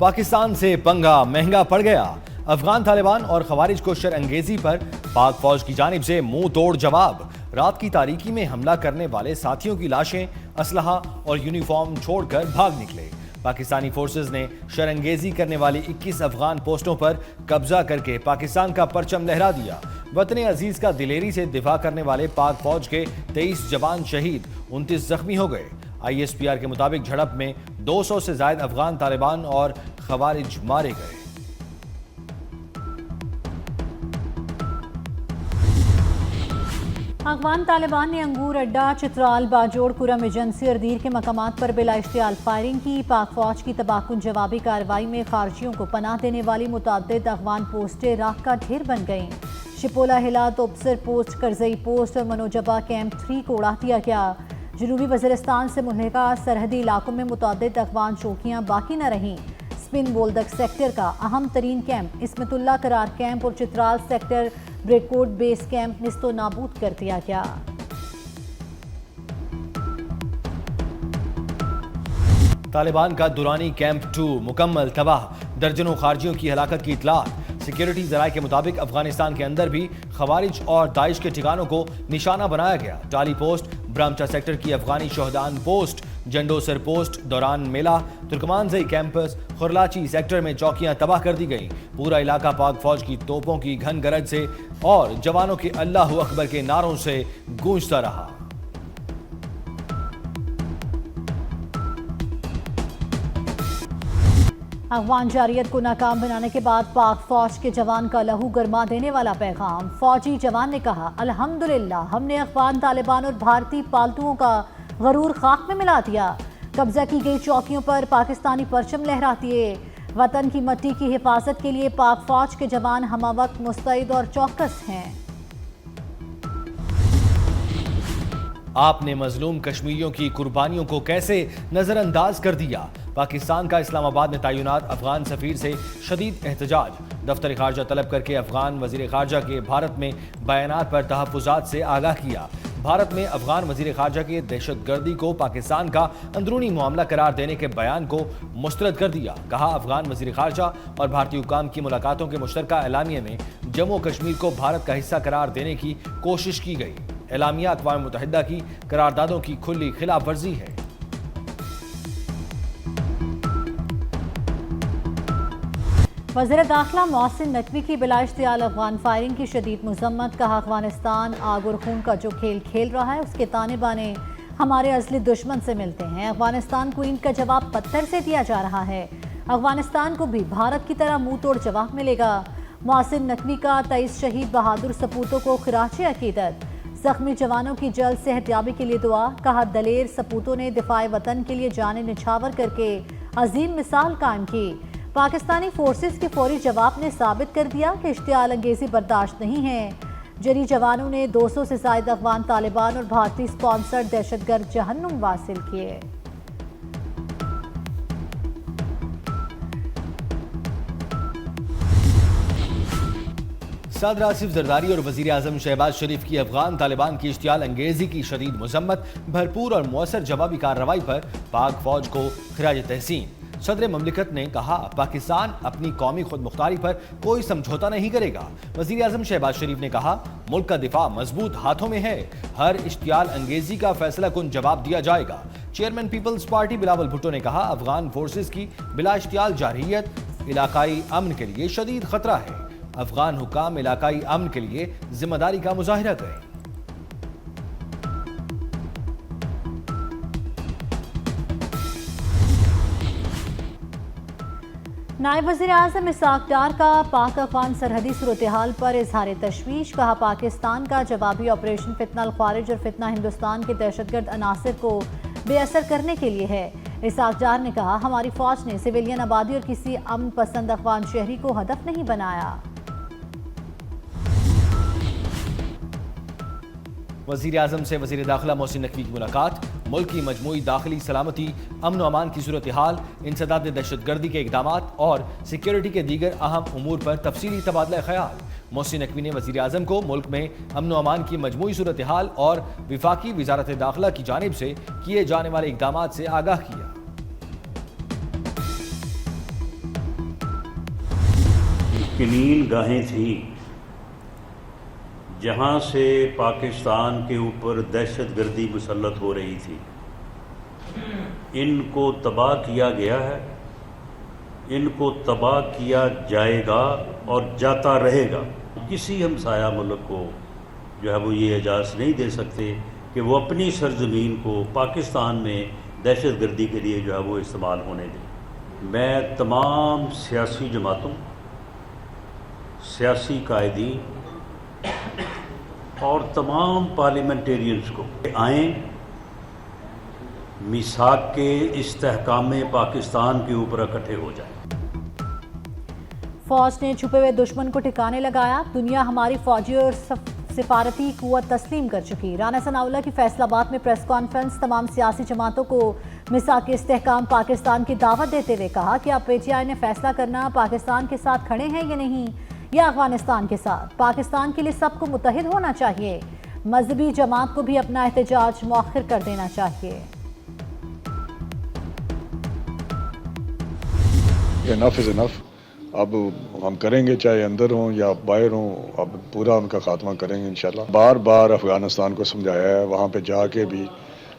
پاکستان سے پنگا مہنگا پڑ گیا۔ افغان طالبان اور خوارج کو شر انگیزی پر پاک فوج کی جانب سے منہ توڑ جواب۔ رات کی تاریکی میں حملہ کرنے والے ساتھیوں کی لاشیں، اسلحہ اور یونیفارم چھوڑ کر بھاگ نکلے۔ پاکستانی فورسز نے شر انگیزی کرنے والی 21 افغان پوسٹوں پر قبضہ کر کے پاکستان کا پرچم لہرا دیا۔ وطن عزیز کا دلیری سے دفاع کرنے والے پاک فوج کے 23 جوان شہید، 29 زخمی ہو گئے۔ ISPR کے مطابق جھڑپ میں 200 سے زائد افغان طالبان اور خوارج مارے گئے۔ افغان طالبان نے انگور اڈہ، چترال، باجوڑ، کرم ایجنسی اور دیر کے مقامات پر بلا اشتعال فائرنگ کی۔ پاک فوج کی تباہ کن جوابی کارروائی میں خارجیوں کو پناہ دینے والی متعدد افغان پوسٹیں راکھ کا ڈھیر بن گئیں۔ شپولہ ہلات، اوبسر پوسٹ، کرزئی پوسٹ اور منوجبہ کیمپ 3 کو اڑا دیا گیا۔ جنوبی وزیرستان سے ملحقہ سرحدی علاقوں میں متعدد افغان چوکیاں باقی نہ رہیں۔ سپن بولدک سیکٹر کا اہم ترین کیمپ عصمت اللہ قرار کیمپ اور چترال سیکٹر بریکوٹ بیس کیمپ نیست و نابود کر دیا گیا۔ طالبان کا دورانی کیمپ 2 مکمل تباہ، درجنوں خارجیوں کی ہلاکت کی اطلاعات۔ سیکیورٹی ذرائع کے مطابق افغانستان کے اندر بھی خوارج اور داعش کے ٹھکانوں کو نشانہ بنایا گیا۔ ٹالی پوسٹ، برامچا سیکٹر کی افغانی شہدان پوسٹ، جنڈوسر پوسٹ، دوران میلہ، ترکمانزئی کیمپس، خرلاچی سیکٹر میں چوکیاں تباہ کر دی گئیں۔ پورا علاقہ پاک فوج کی توپوں کی گھن گرج سے اور جوانوں کے اللہ اکبر کے نعروں سے گونجتا رہا۔ افغان جارحیت کو ناکام بنانے کے بعد پاک فوج کے جوان کا لہو گرما دینے والا پیغام۔ فوجی جوان نے کہا، الحمدللہ ہم نے افغان طالبان اور بھارتی پالتوؤں کا غرور خاک میں ملا دیا۔ قبضہ کی گئی چوکیوں پر پاکستانی پرچم لہراتی ہے۔ وطن کی مٹی کی حفاظت کے لیے پاک فوج کے جوان ہمہ وقت مستعد اور چوکس ہیں۔ آپ نے مظلوم کشمیریوں کی قربانیوں کو کیسے نظر انداز کر دیا؟ پاکستان کا اسلام آباد میں تعینات افغان سفیر سے شدید احتجاج۔ دفتر خارجہ طلب کر کے افغان وزیر خارجہ کے بھارت میں بیانات پر تحفظات سے آگاہ کیا۔ بھارت میں افغان وزیر خارجہ کے دہشت گردی کو پاکستان کا اندرونی معاملہ قرار دینے کے بیان کو مسترد کر دیا۔ کہا، افغان وزیر خارجہ اور بھارتی حکام کی ملاقاتوں کے مشترکہ اعلامیے میں جموں و کشمیر کو بھارت کا حصہ قرار دینے کی کوشش کی گئی۔ اعلامیہ اقوام متحدہ کی قراردادوں کی کھلی خلاف ورزی ہے۔ وزیر داخلہ محسن نقوی کی بلا اشتعال افغان فائرنگ کی شدید مذمت۔ کہا، افغانستان آگ اور خون کا جو کھیل کھیل رہا ہے اس کے تانے بانے ہمارے اصلی دشمن سے ملتے ہیں۔ افغانستان کو اینٹ کا جواب پتھر سے دیا جا رہا ہے۔ افغانستان کو بھی بھارت کی طرح منہ توڑ جواب ملے گا۔ محسن نقوی کا 23 شہید بہادر سپوتوں کو خراج عقیدت۔ زخمی جوانوں کی جلد صحت یابی کے لیے دعا۔ کہا، دلیر سپوتوں نے دفاع وطن کے لیے جانیں نچھاور کر کے عظیم مثال قائم کی۔ پاکستانی فورسز کے فوری جواب نے ثابت کر دیا کہ اشتعال انگیزی برداشت نہیں ہے۔ جری جوانوں نے 200 سے زائد افغان طالبان اور بھارتی سپانسرڈ دہشت گرد جہنم واصل کیے۔ صدر آصف زرداری اور وزیر اعظم شہباز شریف کی افغان طالبان کی اشتعال انگیزی کی شدید مذمت۔ بھرپور اور مؤثر جوابی کارروائی پر پاک فوج کو خراج تحسین۔ صدر مملکت نے کہا، پاکستان اپنی قومی خود مختاری پر کوئی سمجھوتا نہیں کرے گا۔ وزیر اعظم شہباز شریف نے کہا، ملک کا دفاع مضبوط ہاتھوں میں ہے، ہر اشتعال انگیزی کا فیصلہ کن جواب دیا جائے گا۔ Chairman People's Party Bilawal Bhutto نے کہا، افغان فورسز کی بلا اشتعال جارحیت علاقائی امن کے لیے شدید خطرہ ہے۔ افغان حکام علاقائی امن کے لیے ذمہ داری کا مظاہرہ کریں۔ نائب وزیر اعظم اسحاق ڈار کا پاک افغان سرحدی صورتحال پر اظہار تشویش۔ کہا، پاکستان کا جوابی آپریشن فتنہ الخوارج اور فتنہ ہندوستان کے دہشت گرد عناصر کو بے اثر کرنے کے لیے ہے۔ اسحاق ڈار نے کہا، ہماری فوج نے سویلین آبادی اور کسی امن پسند افغان شہری کو ہدف نہیں بنایا۔ وزیر اعظم سے وزیر داخلہ محسن نقوی کی ملاقات۔ ملک کی مجموعی داخلی سلامتی، امن و امان کی صورتحال، انسداد دہشت گردی کے اقدامات اور سیکیورٹی کے دیگر اہم امور پر تفصیلی تبادلہ خیال۔ محسن نقوی نے وزیر اعظم کو ملک میں امن و امان کی مجموعی صورتحال اور وفاقی وزارت داخلہ کی جانب سے کیے جانے والے اقدامات سے آگاہ کیا۔ کلین گاہیں تھیں جہاں سے پاکستان کے اوپر دہشت گردی مسلط ہو رہی تھی، ان کو تباہ کیا گیا ہے، ان کو تباہ کیا جائے گا اور جاتا رہے گا۔ کسی ہمسایہ ملک کو جو ہے وہ یہ اجازت نہیں دے سکتے کہ وہ اپنی سرزمین کو پاکستان میں دہشت گردی کے لیے جو ہے وہ استعمال ہونے دیں۔ میں تمام سیاسی جماعتوں، سیاسی قائدین اور تمام پارلیمنٹیرینز کو آئیں، میثاق کے استحکام پاکستان کے اوپر اکٹھے ہو جائیں۔ فوج نے چھپے ہوئے دشمن کو ٹھکانے لگایا، دنیا ہماری فوجی اور سفارتی قوت تسلیم کر چکی۔ رانا ثناءاللہ کی فیصل آباد میں پریس کانفرنس، تمام سیاسی جماعتوں کو میثاق استحکام پاکستان کی دعوت دیتے ہوئے کہا کہ اب پی ٹی آئی نے فیصلہ کرنا پاکستان کے ساتھ کھڑے ہیں یا نہیں، یا افغانستان کے ساتھ۔ پاکستان کے لیے سب کو متحد ہونا چاہیے، مذہبی جماعت کو بھی اپنا احتجاج مؤخر کر دینا چاہیے۔ انف از انف، اب ہم کریں گے، چاہے اندر ہوں یا باہر ہوں، اب پورا ان کا خاتمہ کریں گے انشاءاللہ۔ بار بار افغانستان کو سمجھایا ہے، وہاں پہ جا کے بھی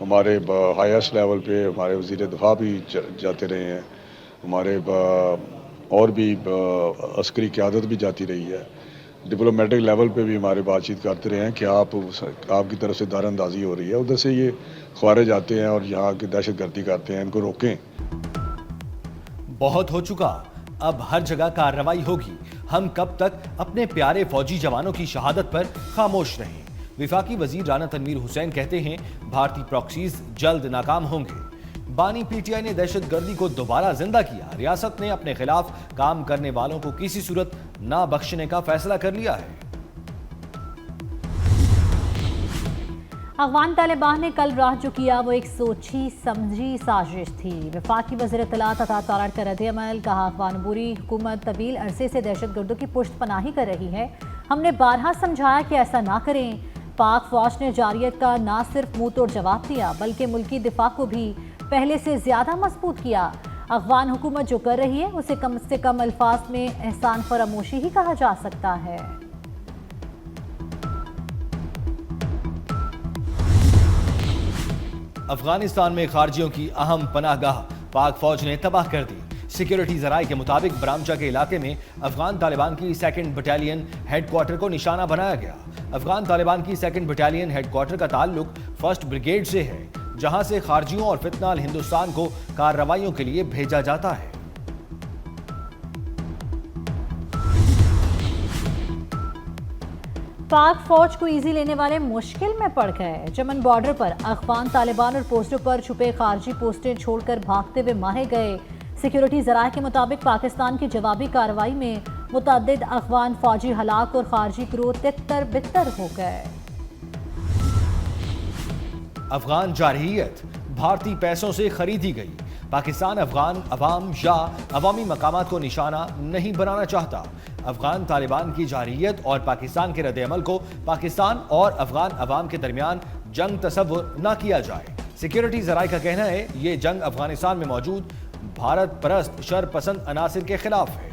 ہمارے ہائیسٹ لیول پہ ہمارے وزیر دفاع بھی جاتے رہے ہیں، ہمارے اور بھی عسکری قیادت بھی جاتی رہی ہے، ڈپلومیٹک لیول پہ بھی ہمارے بات چیت کرتے رہے ہیں کہ آپ کی طرف سے دار اندازی ہو رہی ہے، ادھر سے یہ خوارج آتے ہیں اور یہاں کی دہشت گردی کرتے ہیں، ان کو روکیں۔ بہت ہو چکا، اب ہر جگہ کارروائی ہوگی۔ ہم کب تک اپنے پیارے فوجی جوانوں کی شہادت پر خاموش رہیں؟ وفاقی وزیر رانا تنویر حسین کہتے ہیں بھارتی پراکسیز جلد ناکام ہوں گے۔ بانی پی ٹی آئی نے دہشت گردی کو دوبارہ زندہ کیا، ریاست نے اپنے خلاف کام کرنے والوں کو کسی صورت نہ بخشنے کا فیصلہ کر لیا ہے۔ افغان طالبان نے کل رات جو کیا وہ ایک سوچی سمجھی سازش تھی۔ وفاقی وزیر اطلاعات عطا تارڑ کا رد عمل، کہا افغان عبوری حکومت طویل عرصے سے دہشت گردوں کی پشت پناہی کر رہی ہے، ہم نے بارہا سمجھایا کہ ایسا نہ کریں۔ پاک فوج نے جارحیت کا نہ صرف منہ توڑ جواب دیا بلکہ ملکی دفاع کو بھی پہلے سے زیادہ مضبوط کیا۔ افغان حکومت جو کر رہی ہے اسے کم سے کم الفاظ میں احسان فراموشی ہی کہا جا سکتا ہے۔ افغانستان میں خارجیوں کی اہم پناہ گاہ پاک فوج نے تباہ کر دی۔ سیکیورٹی ذرائع کے مطابق برامچا کے علاقے میں افغان طالبان کی 2 بٹالین ہیڈ کوارٹر کو نشانہ بنایا گیا۔ افغان طالبان کی 2 بٹالین ہیڈ کوارٹر کا تعلق 1 بریگیڈ سے ہے، جہاں سے خارجیوں اور فتنہ ہندوستان کو کارروائیوں کے لیے بھیجا جاتا ہے۔ پاک فوج کو ایزی لینے والے مشکل میں پڑ گئے۔ چمن بارڈر پر افغان طالبان اور پوسٹوں پر چھپے خارجی پوسٹیں چھوڑ کر بھاگتے ہوئے مارے گئے۔ سیکیورٹی ذرائع کے مطابق پاکستان کی جوابی کارروائی میں متعدد افغان فوجی ہلاک اور خارجی گروہ تتر بتر ہو گئے۔ افغان جارحیت بھارتی پیسوں سے خریدی گئی۔ پاکستان افغان عوام یا عوامی مقامات کو نشانہ نہیں بنانا چاہتا۔ افغان طالبان کی جارحیت اور پاکستان کے رد عمل کو پاکستان اور افغان عوام کے درمیان جنگ تصور نہ کیا جائے۔ سیکیورٹی ذرائع کا کہنا ہے یہ جنگ افغانستان میں موجود بھارت پرست شر پسند عناصر کے خلاف ہے۔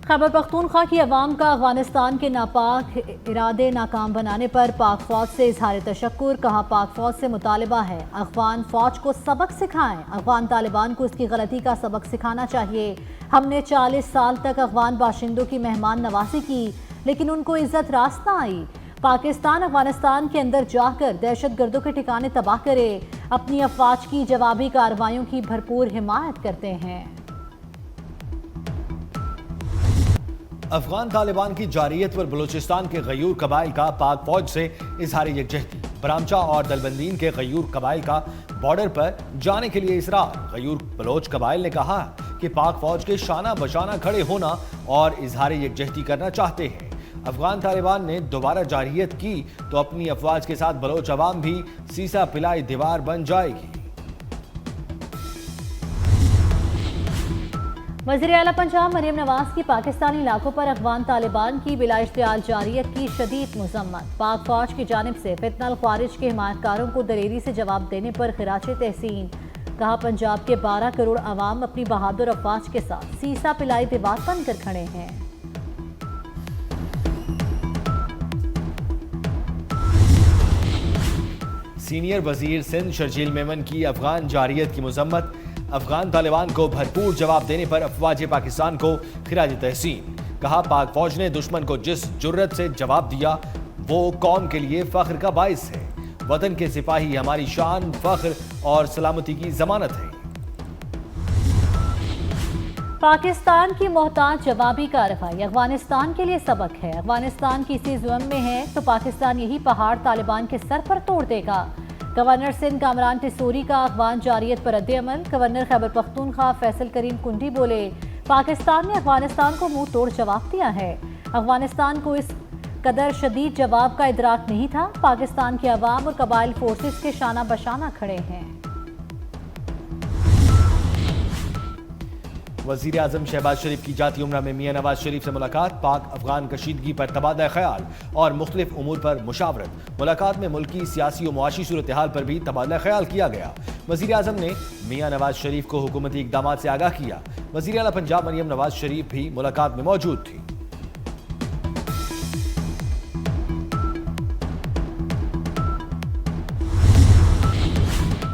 خیبر پختونخوا کی عوام کا افغانستان کے ناپاک ارادے ناکام بنانے پر پاک فوج سے اظہار تشکر، کہا پاک فوج سے مطالبہ ہے افغان فوج کو سبق سکھائیں، افغان طالبان کو اس کی غلطی کا سبق سکھانا چاہیے۔ ہم نے 40 سال تک افغان باشندوں کی مہمان نوازی کی لیکن ان کو عزت راست نہ آئی۔ پاکستان افغانستان کے اندر جا کر دہشت گردوں کے ٹھکانے تباہ کرے، اپنی افواج کی جوابی کارروائیوں کی بھرپور حمایت کرتے ہیں۔ افغان طالبان کی جارحیت پر بلوچستان کے غیور قبائل کا پاک فوج سے اظہار یکجہتی۔ برامچا اور دلبندین کے غیور قبائل کا بارڈر پر جانے کے لیے اصرار۔ غیور بلوچ قبائل نے کہا کہ پاک فوج کے شانہ بشانہ کھڑے ہونا اور اظہار یکجہتی کرنا چاہتے ہیں۔ افغان طالبان نے دوبارہ جارحیت کی تو اپنی افواج کے ساتھ بلوچ عوام بھی سیسا پلائی دیوار بن جائے گی۔ وزیر اعلیٰ پنجاب مریم نواز کی پاکستانی علاقوں پر افغان طالبان کی بلا اشتعال جارحیت کی شدید مذمت۔ پاک فوج کی جانب سے فتنہ الخوارج کے حمایت کاروں کو دلیری سے جواب دینے پر خراج تحسین، کہا پنجاب کے 12 کروڑ عوام اپنی بہادر افواج کے ساتھ سیسا پلائی دیوار بن کر کھڑے ہیں۔ سینئر وزیر سندھ شرجیل میمن کی افغان جارحیت کی مذمت، افغان طالبان کو بھرپور جواب دینے پر افواج پاکستان کو خراج تحسین، کہا پاک فوج نے دشمن کو جس جرت سے جواب دیا وہ قوم کے لیے فخر کا باعث ہے، وطن کے سپاہی ہماری شان، فخر اور سلامتی کی ضمانت ہے۔ پاکستان کی محتاط جوابی کارروائی افغانستان کے لیے سبق ہے، افغانستان کسی ظلم میں ہے تو پاکستان یہی پہاڑ طالبان کے سر پر توڑ دے گا۔ گورنر سندھ کامران ٹیسوری کا افغان جارحیت پر رد عمل، گورنر خیبر پختونخوا فیصل کریم کنڈی بولے پاکستان نے افغانستان کو منہ توڑ جواب دیا ہے، افغانستان کو اس قدر شدید جواب کا ادراک نہیں تھا، پاکستان کے عوام اور قبائل فورسز کے شانہ بشانہ کھڑے ہیں۔ وزیر اعظم شہباز شریف کی جاتی عمرہ میں میاں نواز شریف سے ملاقات، پاک افغان کشیدگی پر تبادلہ خیال اور مختلف امور پر مشاورت، ملاقات میں ملکی سیاسی و معاشی صورتحال پر بھی تبادلہ خیال کیا گیا۔ وزیر اعظم نے میاں نواز شریف کو حکومتی اقدامات سے آگاہ کیا، وزیر اعلیٰ پنجاب مریم نواز شریف بھی ملاقات میں موجود تھی۔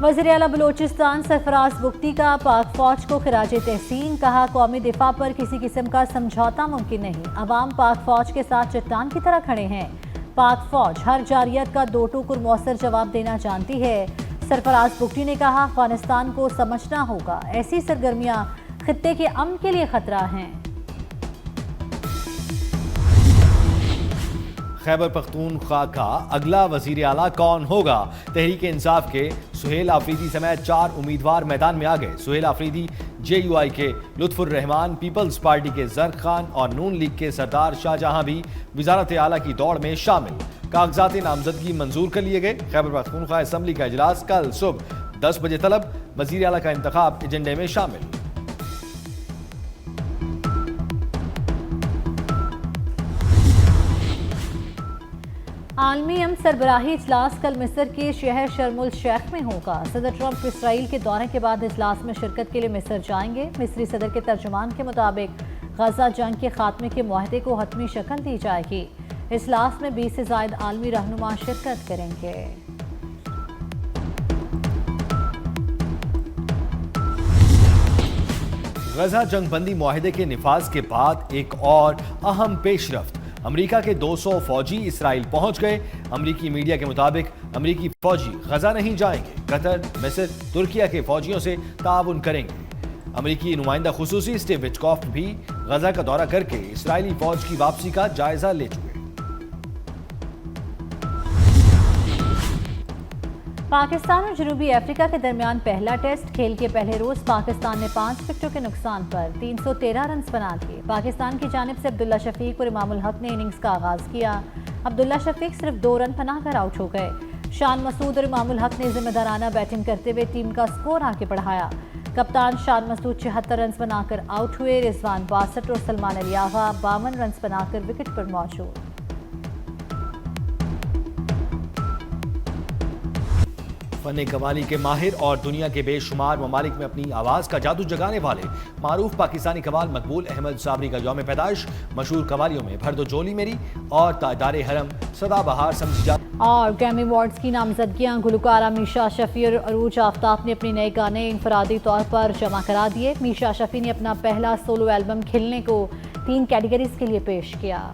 وزیر اعلیٰ بلوچستان سرفراز بگٹی کا پاک فوج کو خراج تحسین، کہا قومی دفاع پر کسی قسم کا سمجھوتا ممکن نہیں، عوام پاک فوج کے ساتھ چٹان کی طرح کھڑے ہیں، پاک فوج ہر جارحیت کا دو ٹوک اور مؤثر جواب دینا جانتی ہے۔ سرفراز بگٹی نے کہا افغانستان کو سمجھنا ہوگا ایسی سرگرمیاں خطے کے امن کے لیے خطرہ ہیں۔ خیبر پختونخوا کا اگلا وزیر اعلیٰ کون ہوگا؟ تحریک انصاف کے سہیل آفریدی سمیت 4 امیدوار میدان میں آ گئے۔ سہیل آفریدی JUI کے لطف الرحمان، پیپلز پارٹی کے زرق خان اور نون لیگ کے سردار شاہجہاں بھی وزارت اعلیٰ کی دوڑ میں شامل، کاغذات نامزدگی منظور کر لیے گئے۔ خیبر پختونخوا اسمبلی کا اجلاس کل صبح 10 بجے طلب، وزیر اعلیٰ کا انتخاب ایجنڈے میں شامل۔ عالمی امن سربراہی اجلاس کل مصر کے شہر شرم الشیخ میں ہوگا۔ صدر ٹرمپ اسرائیل کے دورے کے بعد اجلاس میں شرکت کے لیے مصر جائیں گے۔ مصری صدر کے ترجمان کے مطابق غزہ جنگ کے خاتمے کے معاہدے کو حتمی شکل دی جائے گی۔ اجلاس میں 20 سے زائد عالمی رہنما شرکت کریں گے۔ غزہ جنگ بندی معاہدے کے نفاذ کے بعد ایک اور اہم پیش رفت، امریکہ کے 200 فوجی اسرائیل پہنچ گئے۔ امریکی میڈیا کے مطابق امریکی فوجی غزہ نہیں جائیں گے، قطر، مصر، ترکیہ کے فوجیوں سے تعاون کریں گے۔ امریکی نمائندہ خصوصی سٹیو وٹکوف بھی غزہ کا دورہ کر کے اسرائیلی فوج کی واپسی کا جائزہ لے چکے۔ پاکستان اور جنوبی افریقہ کے درمیان پہلا ٹیسٹ، کھیل کے پہلے روز پاکستان نے 5 وکٹوں کے نقصان پر 313 رنز بنا لیے۔ پاکستان کی جانب سے عبداللہ شفیق اور امام الحق نے اننگز کا آغاز کیا، عبداللہ شفیق صرف 2 رن بنا کر آؤٹ ہو گئے۔ شان مسعود اور امام الحق نے ذمہ دارانہ بیٹنگ کرتے ہوئے ٹیم کا سکور آگے بڑھایا۔ کپتان شان مسعود 76 رنز بنا کر آؤٹ ہوئے، رضوان 62 اور سلمان علی آغا 52 رنز بنا کر وکٹ پر موجود۔ فن قوالی کے ماہر اور دنیا کے بے شمار ممالک میں اپنی آواز کا جادو جگانے والے معروف پاکستانی قوال مقبول احمد صابری کا یوم پیدائش، مشہور قوالیوں میں بھر دو جولی میری اور تاجدار حرم سدا بہار سمجھی جاتی۔ اور گریمی ایوارڈز کی نامزدگیاں، گلوکارہ میشا شفیع اور عروج آفتاب نے اپنے نئے گانے انفرادی طور پر جمع کرا دیے۔ میشا شفیع نے اپنا پہلا سولو البم کھلنے کو 3 کیٹیگریز کے لیے پیش کیا۔